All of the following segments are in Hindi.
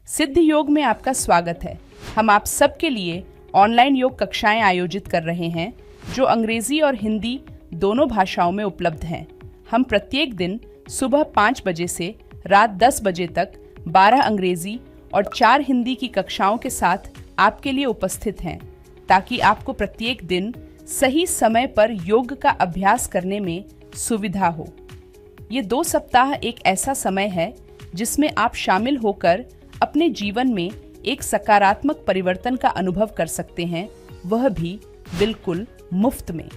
सिद्ध योग में आपका स्वागत है। हम आप सबके लिए ऑनलाइन योग कक्षाएं आयोजित कर रहे हैं जो अंग्रेजी और हिंदी दोनों भाषाओं में उपलब्ध हैं। हम प्रत्येक दिन सुबह 5 बजे से रात 10 बजे तक 12 अंग्रेजी और 4 हिंदी की कक्षाओं के साथ आपके लिए उपस्थित हैं, ताकि आपको प्रत्येक दिन सही समय पर योग का अभ्यास करने में सुविधा हो। ये 2 सप्ताह एक ऐसा समय है जिसमें आप शामिल होकर अपने जीवन में एक सकारात्मक परिवर्तन का अनुभव कर सकते हैं, वह भी बिल्कुल मुफ्त में।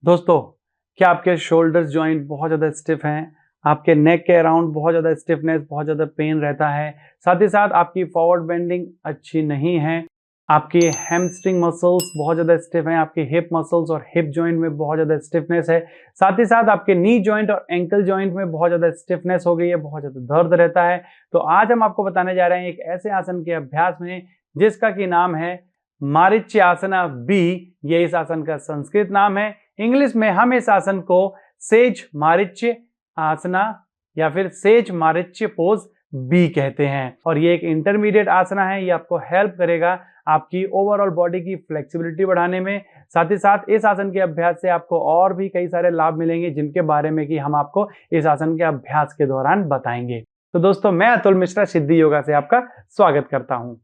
दोस्तों, क्या आपके शोल्डर्स जॉइंट बहुत ज़्यादा स्टिफ हैं? आपके नेक के अराउंड बहुत ज़्यादा स्टिफनेस, बहुत ज़्यादा पेन रहता है। साथ ही साथ आपकी फॉरवर्ड बेंडिंग अच्छी नहीं है। आपकी हैमस्ट्रिंग मसल्स बहुत ज़्यादा स्टिफ हैं। आपके हिप मसल्स और हिप जॉइंट में बहुत ज़्यादा स्टिफनेस है। साथ ही साथ आपके नी जॉइंट और एंकल जॉइंट में बहुत ज़्यादा स्टिफनेस हो गई है, बहुत ज़्यादा दर्द रहता है। तो आज हम आपको बताने जा रहे हैं एक ऐसे आसन के अभ्यास में जिसका कि नाम है मारीच्यासना बी। ये इस आसन का संस्कृत नाम है। इंग्लिश में हम इस आसन को सेज मारीच्य आसना या फिर सेज मारीच्य पोज बी कहते हैं। और ये एक इंटरमीडिएट आसना है। ये आपको हेल्प करेगा आपकी ओवरऑल बॉडी की फ्लेक्सिबिलिटी बढ़ाने में। साथ ही साथ इस आसन के अभ्यास से आपको और भी कई सारे लाभ मिलेंगे, जिनके बारे में कि हम आपको इस आसन के अभ्यास के दौरान बताएंगे। तो दोस्तों, मैं अतुल मिश्रा सिद्ध योगा से आपका स्वागत करता हूं।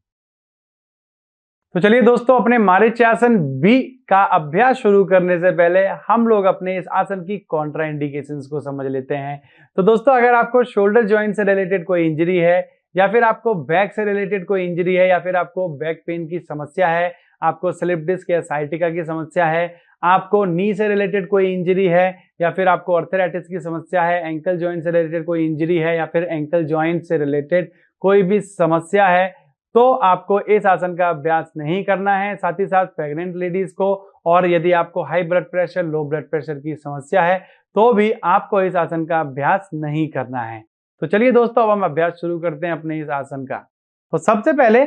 तो चलिए दोस्तों, अपने मारीच्यासन बी का अभ्यास शुरू करने से पहले हम लोग अपने इस आसन की कॉन्ट्रा इंडिकेशंस को समझ लेते हैं। तो दोस्तों, अगर आपको शोल्डर जॉइंट से रिलेटेड कोई इंजरी है, या फिर आपको बैक से रिलेटेड कोई इंजरी है, या फिर आपको बैक पेन की समस्या है, आपको स्लिप डिस्क या साइटिका की समस्या है, आपको नी से रिलेटेड कोई इंजरी है, या फिर आपको आर्थराइटिस की समस्या है, एंकल जॉइंट से रिलेटेड कोई इंजरी है, या फिर एंकल जॉइंट से रिलेटेड कोई भी समस्या है, तो आपको इस आसन का अभ्यास नहीं करना है। साथ ही साथ प्रेग्नेंट लेडीज को, और यदि आपको high blood pressure, low blood pressure की समस्या है, तो भी आपको इस आसन का अभ्यास नहीं करना है। तो चलिए दोस्तों, अब हम अभ्यास शुरू करते हैं अपने इस आसन का। तो सबसे पहले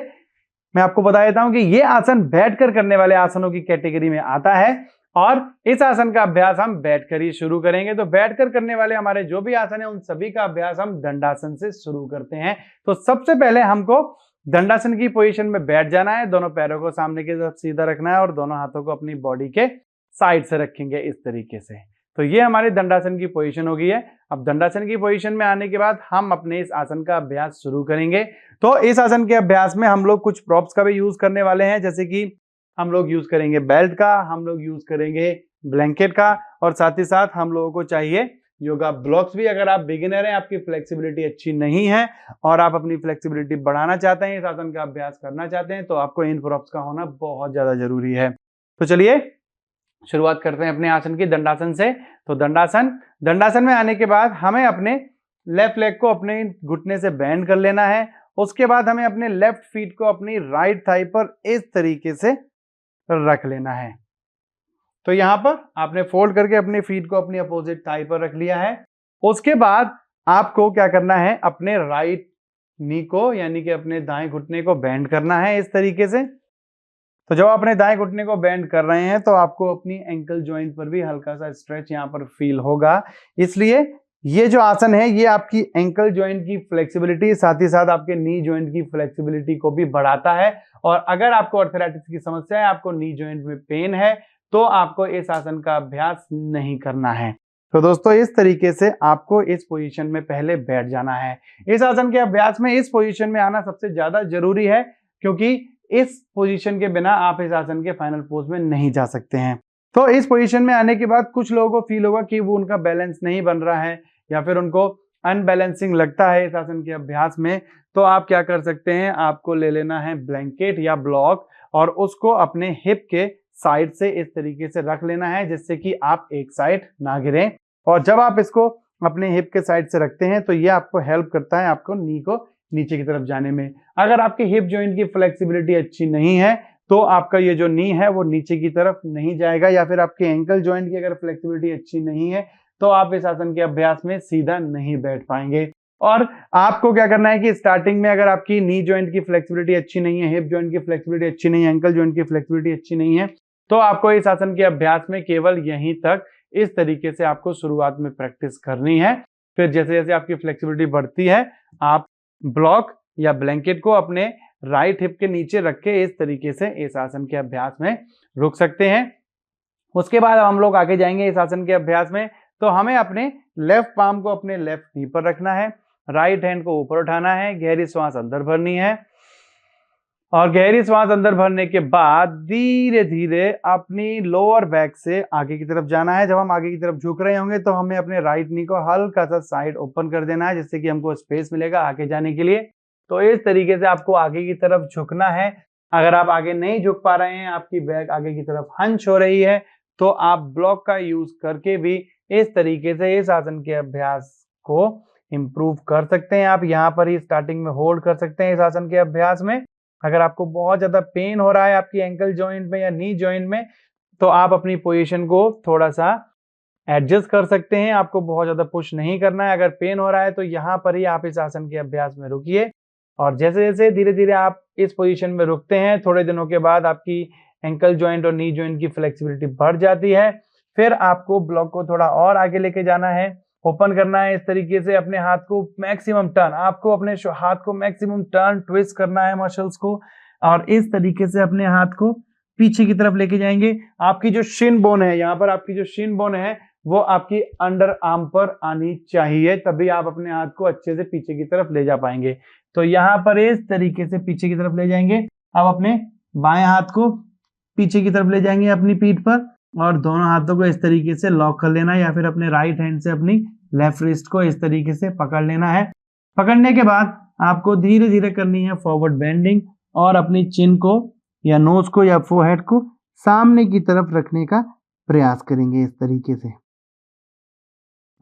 मैं आपको बता देता हूं कि ये आसन बैठकर करने वाले आसनों की कैटेगरी में आता है, और इस आसन का अभ्यास हम बैठकर ही शुरू करेंगे। तो बैठकर करने वाले हमारे जो भी आसन है, उन सभी का अभ्यास हम दंडासन से शुरू करते हैं। तो सबसे पहले हमको दंडासन की पोजीशन में बैठ जाना है। दोनों पैरों को सामने की तरफ सीधा रखना है और दोनों हाथों को अपनी बॉडी के साइड से रखेंगे इस तरीके से। तो ये हमारी दंडासन की पोजीशन हो गई है। अब दंडासन की पोजीशन में आने के बाद हम अपने इस आसन का अभ्यास शुरू करेंगे। तो इस आसन के अभ्यास में हम लोग कुछ प्रॉप्स का भी यूज करने वाले हैं, जैसे कि हम लोग यूज करेंगे बेल्ट का, हम लोग यूज करेंगे ब्लैंकेट का, और साथ ही साथ हम लोगों को चाहिए योगा ब्लॉक्स भी। अगर आप बिगिनर हैं, आपकी फ्लेक्सिबिलिटी अच्छी नहीं है और आप अपनी फ्लेक्सिबिलिटी बढ़ाना चाहते हैं, इस आसन का अभ्यास करना चाहते हैं, तो आपको इन प्रॉप्स का होना बहुत ज्यादा जरूरी है। तो चलिए शुरुआत करते हैं अपने आसन की, दंडासन से। तो दंडासन में आने के बाद हमें अपने लेफ्ट लेग को अपने घुटने से बेंड कर लेना है। उसके बाद हमें अपने लेफ्ट फीट को अपनी राइट थाई पर इस तरीके से रख लेना है। तो यहां पर आपने फोल्ड करके अपने फीट को अपनी अपोजिट थाई पर रख लिया है। उसके बाद आपको क्या करना है, अपने राइट नी को, यानी कि अपने दाएं घुटने को बेंड करना है इस तरीके से। तो जब आप अपने दाएं घुटने को बेंड कर रहे हैं, तो आपको अपनी एंकल जॉइंट पर भी हल्का सा स्ट्रेच यहां पर फील होगा। इसलिए ये जो आसन है, ये आपकी एंकल जॉइंट की फ्लेक्सिबिलिटी, साथ ही साथ आपके नी जॉइंट की फ्लेक्सिबिलिटी को भी बढ़ाता है। और अगर आपको आर्थराइटिस की समस्या है, आपको नी जॉइंट में पेन है, तो आपको इस आसन का अभ्यास नहीं करना है। तो दोस्तों, इस तरीके से आपको इस पोजीशन में पहले बैठ जाना है। इस आसन के अभ्यास में इस पोजीशन में आना सबसे ज्यादा जरूरी है, क्योंकि इस पोजीशन के बिना आप इस आसन के फाइनल पोज में नहीं जा सकते हैं। तो इस पोजीशन में आने के बाद कुछ लोगों को फील होगा कि वो उनका बैलेंस नहीं बन रहा है, या फिर उनको अनबैलेंसिंग लगता है इस आसन के अभ्यास में। तो आप क्या कर सकते हैं, आपको ले लेना है ब्लैंकेट या ब्लॉक, और उसको अपने हिप के साइड से इस तरीके से रख लेना है, जिससे कि आप एक साइड ना गिरें। और जब आप इसको अपने हिप के साइड से रखते हैं, तो ये आपको हेल्प करता है आपको नी को नीचे की तरफ जाने में। अगर आपके हिप जॉइंट की फ्लेक्सिबिलिटी अच्छी नहीं है, तो आपका ये जो नी है वो नीचे की तरफ नहीं जाएगा, या फिर आपके एंकल जॉइंट की अगर फ्लेक्सिबिलिटी अच्छी नहीं है, तो आप इस आसन के अभ्यास में सीधा नहीं बैठ पाएंगे। और आपको क्या करना है कि स्टार्टिंग में अगर आपकी नी जॉइंट की फ्लेक्सिबिलिटी अच्छी नहीं है, हिप जॉइंट की फ्लेक्सिबिलिटी अच्छी नहीं है, एंकल जॉइंट की फ्लेक्सिबिलिटी अच्छी नहीं है, तो आपको इस आसन के अभ्यास में केवल यहीं तक इस तरीके से आपको शुरुआत में प्रैक्टिस करनी है। फिर जैसे जैसे आपकी फ्लेक्सिबिलिटी बढ़ती है आप ब्लॉक या ब्लैंकेट को अपने राइट हिप के नीचे रख के इस तरीके से इस आसन के अभ्यास में रुक सकते हैं। उसके बाद हम लोग आगे जाएंगे इस आसन के अभ्यास में। तो हमें अपने लेफ्ट पाम को अपने लेफ्ट नी पर रखना है, राइट हैंड को ऊपर उठाना है, गहरी श्वास अंदर भरनी है और गहरी श्वास अंदर भरने के बाद धीरे धीरे अपनी लोअर बैक से आगे की तरफ जाना है। जब हम आगे की तरफ झुक रहे होंगे तो हमें अपने राइट नी को हल्का सा साइड ओपन कर देना है, जिससे कि हमको स्पेस मिलेगा आगे जाने के लिए। तो इस तरीके से आपको आगे की तरफ झुकना है। अगर आप आगे नहीं झुक पा रहे हैं, आपकी बैक आगे की तरफ हंच हो रही है, तो आप ब्लॉक का यूज करके भी इस तरीके से इस आसन के अभ्यास को इंप्रूव कर सकते हैं। आप यहाँ पर ही स्टार्टिंग में होल्ड कर सकते हैं इस आसन के अभ्यास में। अगर आपको बहुत ज्यादा पेन हो रहा है आपकी एंकल जॉइंट में या नी जॉइंट में, तो आप अपनी पोजीशन को थोड़ा सा एडजस्ट कर सकते हैं। आपको बहुत ज्यादा पुश नहीं करना है। अगर पेन हो रहा है तो यहाँ पर ही आप इस आसन के अभ्यास में रुकिए और जैसे जैसे धीरे धीरे आप इस पोजीशन में रुकते हैं, थोड़े दिनों के बाद आपकी एंकल जॉइंट और नी जॉइंट की फ्लेक्सिबिलिटी बढ़ जाती है। फिर आपको ब्लॉक को थोड़ा और आगे लेके जाना है, ओपन करना है इस तरीके से, अपने हाथ को मैक्सिमम टर्न, आपको अपने हाथ को मैक्सिमम टर्न ट्विस्ट करना है मसल्स को और इस तरीके से अपने हाथ को पीछे की तरफ लेके जाएंगे। आपकी जो शिन बोन है, यहाँ पर आपकी जो शिन बोन है वो आपकी अंडर आर्म पर आनी चाहिए, तभी आप अपने हाथ को अच्छे से पीछे की तरफ ले जा पाएंगे। तो यहाँ पर इस तरीके से पीछे की तरफ ले जाएंगे। अब अपने बाएं हाथ को पीछे की तरफ ले जाएंगे अपनी पीठ पर और दोनों हाथों को इस तरीके से लॉक कर लेना है या फिर अपने राइट हैंड से अपनी लेफ्ट रिस्ट को इस तरीके से पकड़ लेना है। पकड़ने के बाद आपको धीरे धीरे करनी है फॉरवर्ड बेंडिंग और अपनी चिन को या नोज को या फोरहेड को सामने की तरफ रखने का प्रयास करेंगे इस तरीके से।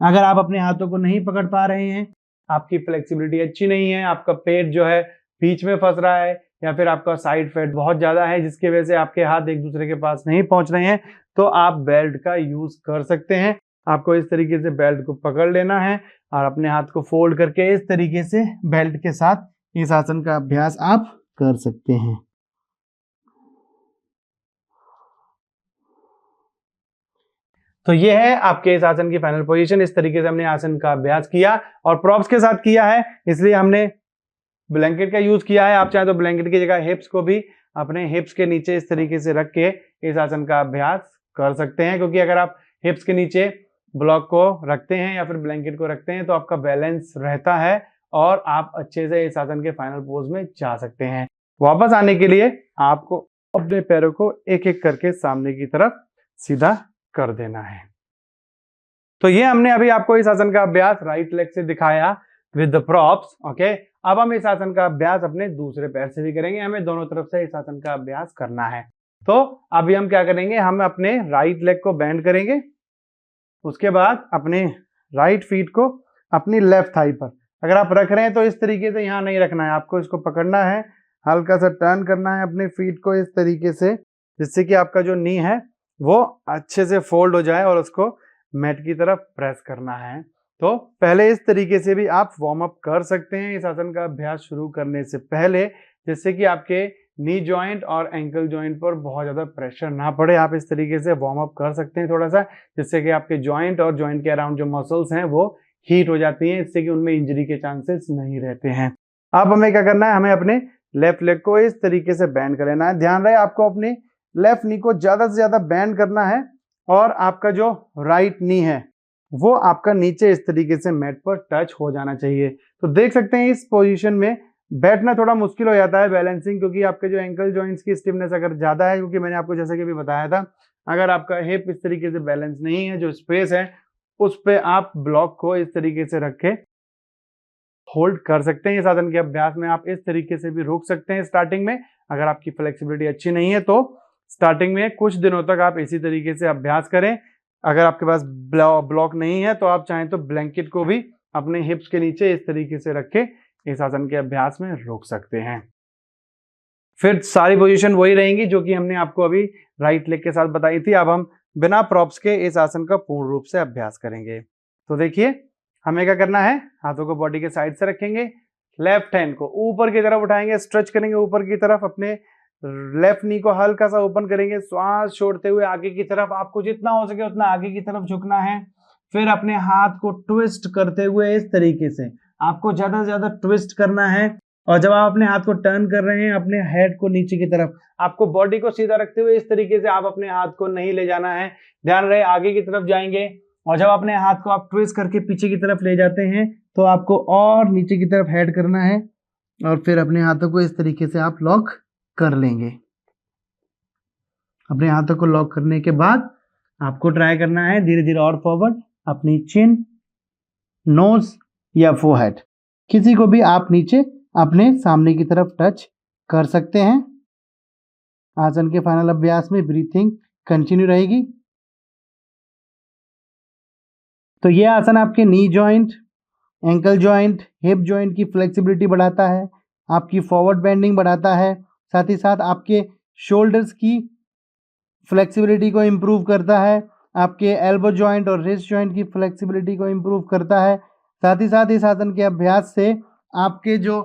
अगर आप अपने हाथों को नहीं पकड़ पा रहे हैं, आपकी फ्लेक्सिबिलिटी अच्छी नहीं है, आपका पेट जो है बीच में फंस रहा है या फिर आपका साइड फैट बहुत ज्यादा है जिसकी वजह से आपके हाथ एक दूसरे के पास नहीं पहुंच रहे हैं, तो आप बेल्ट का यूज कर सकते हैं। आपको इस तरीके से बेल्ट को पकड़ लेना है और अपने हाथ को फोल्ड करके इस तरीके से बेल्ट के साथ इस आसन का अभ्यास आप कर सकते हैं। तो ये है आपके इस आसन की फाइनल पोजीशन। इस तरीके से हमने आसन का अभ्यास किया और प्रॉप्स के साथ किया है, इसलिए हमने ब्लैंकेट का यूज किया है। आप चाहे तो ब्लैंकेट की जगह हिप्स को भी अपने हिप्स के नीचे इस तरीके से रख के इस आसन का अभ्यास कर सकते हैं, क्योंकि अगर आप हिप्स के नीचे ब्लॉक को रखते हैं या फिर ब्लैंकेट को रखते हैं तो आपका बैलेंस रहता है और आप अच्छे से इस आसन के फाइनल पोज में जा सकते हैं। वापस आने के लिए आपको अपने पैरों को एक एक करके सामने की तरफ सीधा कर देना है। तो ये हमने अभी आपको इस आसन का अभ्यास राइट लेग से दिखाया विद द प्रॉप्स। ओके, अब हम इस आसन का अभ्यास अपने दूसरे पैर से भी करेंगे। हमें दोनों तरफ से इस आसन का अभ्यास करना है। तो अभी हम क्या करेंगे, हम अपने राइट लेग को बेंड करेंगे, उसके बाद अपने राइट फीट को अपनी लेफ्ट थाई पर अगर आप रख रहे हैं तो इस तरीके से यहाँ नहीं रखना है, आपको इसको पकड़ना है, हल्का सा टर्न करना है अपने फीट को इस तरीके से, जिससे कि आपका जो नी है वो अच्छे से फोल्ड हो जाए और उसको मैट की तरफ प्रेस करना है। तो पहले इस तरीके से भी आप वार्म अप कर सकते हैं इस आसन का अभ्यास शुरू करने से पहले, जिससे कि आपके नी जॉइंट और एंकल जॉइंट पर बहुत ज़्यादा प्रेशर ना पड़े। आप इस तरीके से वार्म अप कर सकते हैं थोड़ा सा, जिससे कि आपके जॉइंट और जॉइंट के अराउंड जो मसल्स हैं वो हीट हो जाती हैं, इससे कि उनमें इंजरी के चांसेस नहीं रहते हैं। अब हमें क्या करना है, हमें अपने लेफ्ट लेग को इस तरीके से बैंड कर लेना है। ध्यान रहे आपको अपनी लेफ्ट नी को ज़्यादा से ज़्यादा बैंड करना है और आपका जो राइट नी है वो आपका नीचे इस तरीके से मैट पर टच हो जाना चाहिए। तो देख सकते हैं इस पोजीशन में बैठना थोड़ा मुश्किल हो जाता है बैलेंसिंग, क्योंकि आपके जो एंकल जॉइंट्स की स्टिफनेस अगर ज़्यादा है, क्योंकि मैंने आपको जैसे कि भी बताया था, अगर आपका हिप इस तरीके से बैलेंस नहीं है, जो स्पेस है उस पे आप ब्लॉक को इस तरीके से रख के होल्ड कर सकते हैं। इस आसन के अभ्यास में आप इस तरीके से भी रोक सकते हैं स्टार्टिंग में। अगर आपकी फ्लेक्सिबिलिटी अच्छी नहीं है तो स्टार्टिंग में कुछ दिनों तक आप इसी तरीके से अभ्यास करें। अगर आपके पास ब्लॉक नहीं है तो आप चाहें तो ब्लैंकेट को भी अपने हिप्स के नीचे इस तरीके से रख के इस आसन के अभ्यास में रोक सकते हैं। फिर सारी पोजीशन वही रहेंगी जो कि हमने आपको अभी राइट लेग के साथ बताई थी। अब हम बिना प्रॉप्स के इस आसन का पूर्ण रूप से अभ्यास करेंगे। तो देखिए हमें क्या करना है, हाथों को बॉडी के साइड से रखेंगे, लेफ्ट हैंड को ऊपर की तरफ उठाएंगे, स्ट्रेच करेंगे ऊपर की तरफ, अपने लेफ्ट नी को हल्का सा ओपन करेंगे, श्वास छोड़ते हुए आगे की तरफ, आपको जितना हो सके उतना आगे की तरफ झुकना है। फिर अपने हाथ को ट्विस्ट करते हुए इस तरीके से आपको ज्यादा से ज्यादा ट्विस्ट करना है। और जब आप अपने हाथ को टर्न कर रहे हैं अपने हेड को नीचे की तरफ, आपको बॉडी को सीधा रखते हुए इस तरीके से आप अपने हाथ को नहीं ले जाना है, ध्यान रहे आगे की तरफ जाएंगे। और जब अपने हाथ को आप ट्विस्ट करके पीछे की तरफ ले जाते हैं तो आपको और नीचे की तरफ हेड करना है और फिर अपने हाथों को इस तरीके से आप लॉक कर लेंगे। अपने हाथों को लॉक करने के बाद आपको ट्राई करना है धीरे धीरे और फॉरवर्ड, अपनी चिन, नोज या फोरहेड किसी को भी आप नीचे अपने सामने की तरफ टच कर सकते हैं। आसन के फाइनल अभ्यास में ब्रीथिंग कंटिन्यू रहेगी। तो ये आसन आपके knee joint, ankle joint, hip joint की फ्लेक्सिबिलिटी बढ़ाता है, आपकी फॉरवर्ड बेंडिंग बढ़ाता है, साथ ही साथ आपके शोल्डर्स की फ्लेक्सिबिलिटी को इम्प्रूव करता है, आपके एल्बो जॉइंट और रिस्ट जॉइंट की फ्लेक्सिबिलिटी को इम्प्रूव करता है। साथ ही साथ इस आसन के अभ्यास से आपके जो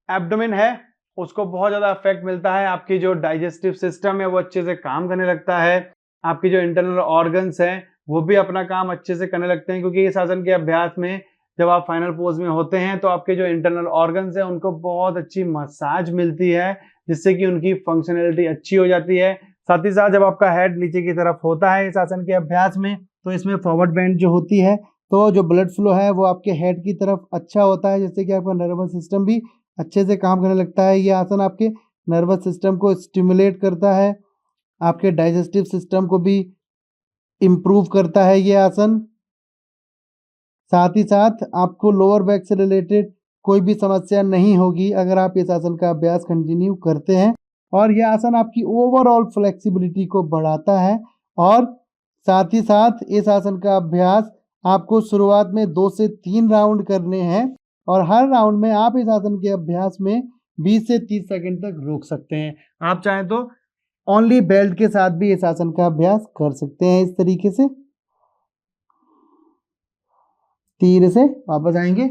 एब्डोमेन है उसको बहुत ज़्यादा इफेक्ट मिलता है, आपकी जो डाइजेस्टिव सिस्टम है वो अच्छे से काम करने लगता है, आपकी जो इंटरनल ऑर्गन्स हैं वो भी अपना काम अच्छे से करने लगते हैं, क्योंकि इस आसन के अभ्यास में जब आप फाइनल पोज में होते हैं तो आपके जो इंटरनल ऑर्गन्स हैं उनको बहुत अच्छी मसाज मिलती है, जिससे कि उनकी फंक्शनैलिटी अच्छी हो जाती है। साथ ही साथ जब आपका हेड नीचे की तरफ होता है इस आसन के अभ्यास में तो इसमें फॉरवर्ड बेंड जो होती है तो जो ब्लड फ्लो है वो आपके हेड की तरफ अच्छा होता है, जिससे कि आपका नर्वस सिस्टम भी अच्छे से काम करने लगता है। ये आसन आपके नर्वस सिस्टम को स्टिमुलेट करता है, आपके डाइजेस्टिव सिस्टम को भी इम्प्रूव करता है ये आसन। साथ ही साथ आपको लोअर बैक से रिलेटेड कोई भी समस्या नहीं होगी अगर आप इस आसन का अभ्यास कंटिन्यू करते हैं। और यह आसन आपकी ओवरऑल फ्लेक्सिबिलिटी को बढ़ाता है। और साथ ही साथ इस आसन का अभ्यास आपको शुरुआत में 2 से 3 राउंड करने हैं और हर राउंड में आप इस आसन के अभ्यास में 20 से 30 सेकंड तक रोक सकते हैं। आप चाहें तो ओनली बेल्ट के साथ भी इस आसन का अभ्यास कर सकते हैं। इस तरीके से धीरे से वापस आएंगे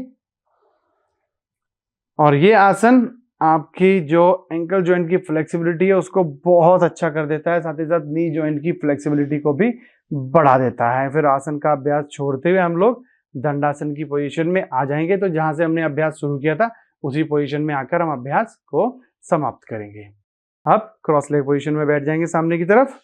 और ये आसन आपकी जो एंकल जॉइंट की फ्लेक्सिबिलिटी है उसको बहुत अच्छा कर देता है, साथ ही साथ नी जॉइंट की फ्लेक्सिबिलिटी को भी बढ़ा देता है। फिर आसन का अभ्यास छोड़ते हुए हम लोग दंडासन की पोजीशन में आ जाएंगे। तो जहां से हमने अभ्यास शुरू किया था उसी पोजीशन में आकर हम अभ्यास को समाप्त करेंगे। अब क्रॉस लेग पोजीशन में बैठ जाएंगे सामने की तरफ।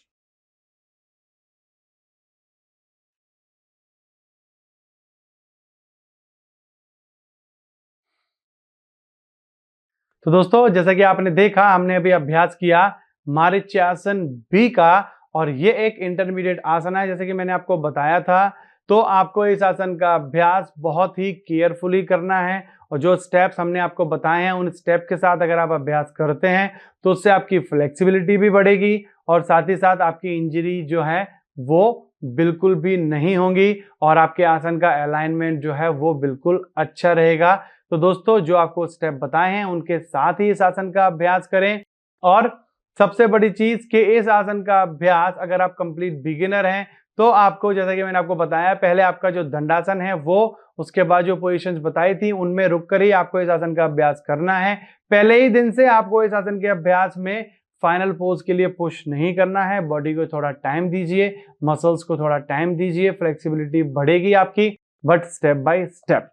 तो दोस्तों जैसा कि आपने देखा हमने अभी अभ्यास किया मारीच्यासन बी का, और ये एक इंटरमीडिएट आसन है जैसे कि मैंने आपको बताया था। तो आपको इस आसन का अभ्यास बहुत ही केयरफुली करना है और जो स्टेप्स हमने आपको बताए हैं उन स्टेप के साथ अगर आप अभ्यास करते हैं तो उससे आपकी फ्लेक्सिबिलिटी भी बढ़ेगी और साथ ही साथ आपकी इंजरी जो है वो बिल्कुल भी नहीं होंगी और आपके आसन का अलाइनमेंट जो है वो बिल्कुल अच्छा रहेगा। तो दोस्तों जो आपको स्टेप बताए हैं उनके साथ ही इस आसन का अभ्यास करें। और सबसे बड़ी चीज कि इस आसन का अभ्यास अगर आप कंप्लीट बिगिनर हैं तो आपको जैसा कि मैंने आपको बताया पहले आपका जो दंडासन है वो, उसके बाद जो पोजीशंस बताई थी उनमें रुककर ही आपको इस आसन का अभ्यास करना है। पहले ही दिन से आपको इस आसन के अभ्यास में फाइनल पोज के लिए पुश नहीं करना है। बॉडी को थोड़ा टाइम दीजिए, मसल्स को थोड़ा टाइम दीजिए, फ्लेक्सिबिलिटी बढ़ेगी आपकी, बट स्टेप बाय स्टेप।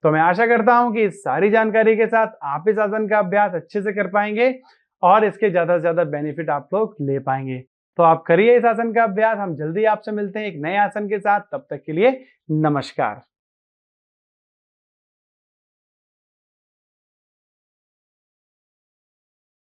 तो मैं आशा करता हूं कि इस सारी जानकारी के साथ आप इस आसन का अभ्यास अच्छे से कर पाएंगे और इसके ज्यादा से ज्यादा बेनिफिट आप लोग ले पाएंगे। तो आप करिए इस आसन का अभ्यास। हम जल्दी आपसे मिलते हैं एक नए आसन के साथ, तब तक के लिए नमस्कार।